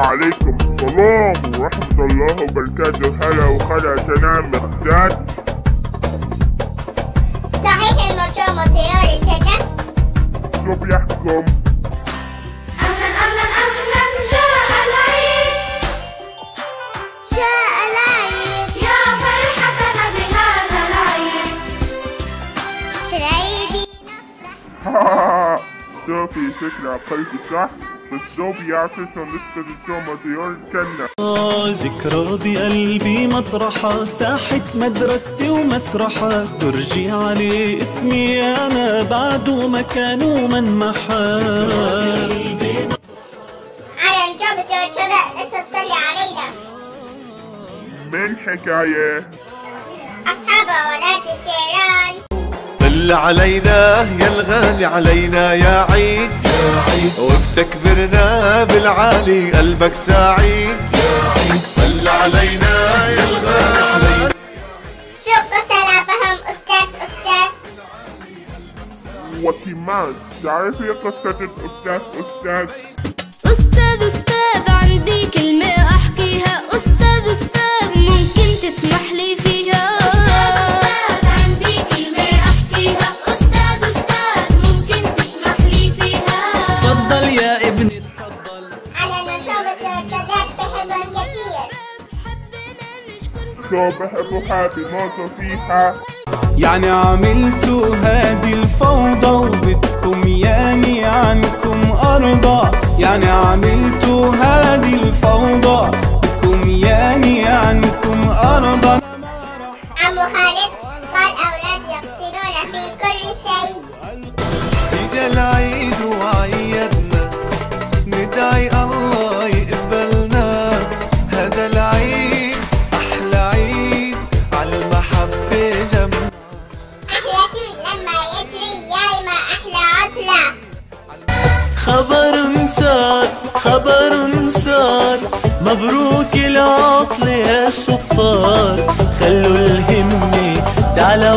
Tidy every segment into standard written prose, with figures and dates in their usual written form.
وعليكم السلام ورحمة الله وبركاته. هلا وخلا تنام مخدات. صحيح الموضوع مطيار الجنة؟ شو بيحكم؟ أهلا أهلا أهلا جاء العيد. جاء العيد يا فرحتنا بهذا العيد. في العيد نفرح. شو في فكرة قلبي صح؟ بس شو بيعرف شو لسه شو مطيار الجنة. ذكرى بقلبي مطرحة، ساحة مدرستي ومسرحة، برجي عليه اسمي أنا بعده مكان ومنمحة. على نجابة الجنة لسه تطلع علينا. من حكاية؟ أصحاب ولاد الجيران. طل علينا يا الغالي علينا يا عيد، وبتكبرنا بالعالي قلبك سعيد. طل علينا يا الغالي علينا. شو قصة فهم أستاذ؟ وكمان تعرفي قصة الأستاذ؟ أستاذ عندي كلمة أحكيها. أستاذ ممكن تسمح لي فيها. أستاذ عندي كلمة أحكيها. أستاذ ممكن تسمح لي فيها. تفضل يا ابني تفضل. على نجابة الجنة بحبهم كثير. شو بحبوا حابي موتوا فيها. يعني عملتوا هادي الفوضى وبدكم ياني عنكم أرضى. يعني عملتوا هادي الفوضى بدكم ياني عنكم أرضى. عمو خالد قال أولاد يقتلون في كل شيء. اجا العيد وعيدنا، ندعي الله يقبلنا. هذا العيد أحلى عيد على المحبة جمع. أحلى شيء لما يجري ياي ما أحلى عطلة. خبر صار مبروك العطل يا شطار. خلوا الهمة تعالى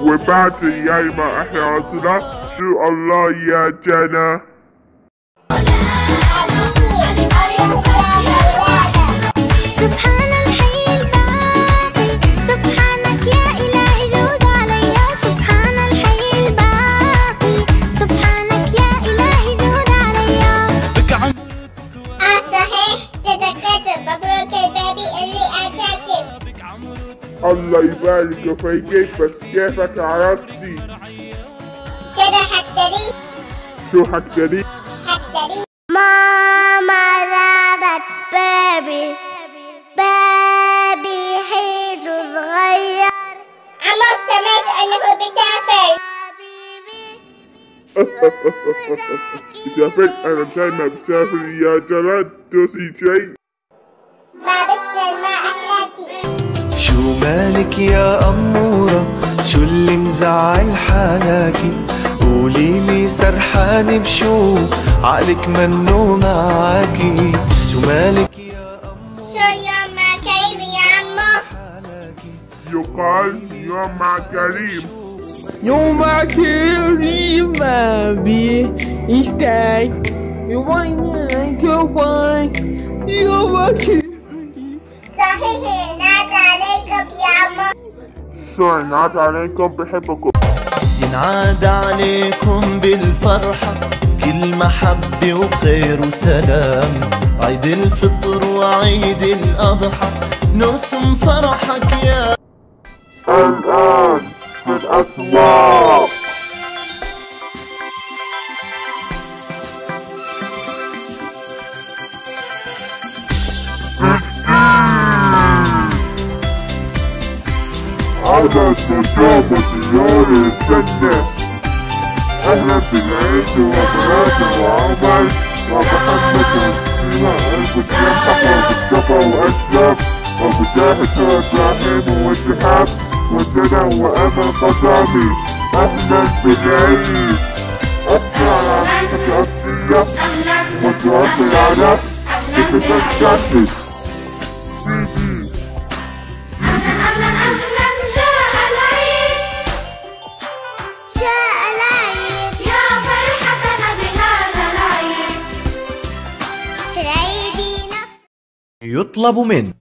وبعد ياي ما أحلى عطلة. شو الله يا جنة. سبحان الحي الباقي، سبحانك يا إلهي جود عليا. سبحان الحي الباقي، سبحانك يا إلهي جود عليا. صحيح تذكرت مبروك البيبي اللي أتاكم. الله يبارك فيك. بس كيفك عرفتي؟ كده حكتري. شو حكتري؟ ماما جابت بيبي حلو صغير. عمو سمعت انه بيسافر. بسافر؟ أنا مشان ما بسافر يا جلد توصي شي. ما بسأل ما أحلاتي. شو مالك يا أمورة؟ شو اللي مزعل حالك؟ قوليلي سرحانة بشو؟ عقلك منو معاكي؟ شو مالك يا أمورة؟ شو يوم مع كريم يا عمو؟ يقال يوم مع كريم. يوم كريم أبي يستاك يوم صحيح نادى عليكم يا عمو. شو ينعاد عليكم بحبكم. ينعاد عليكم بالفرحة كل محبة وخير وسلام. عيد الفطر وعيد الأضحى نرسم فرحك يا. الآن في الأسواق. هذا استجابة ديار الجنة. أهلا بالعيد وبراد وعمر ومحمد وسيلة قلب ينفح ومصطفى وأشرف ومجاهد وإبراهيم وشهاب وندى وأمل قدامي. أهلا بالعيد. أحنا على عقيدة أصلية وتواصل على تتجدد. أهلا جاء العيد. جاء العيد يا فرحتنا بهذا العيد. يطلب من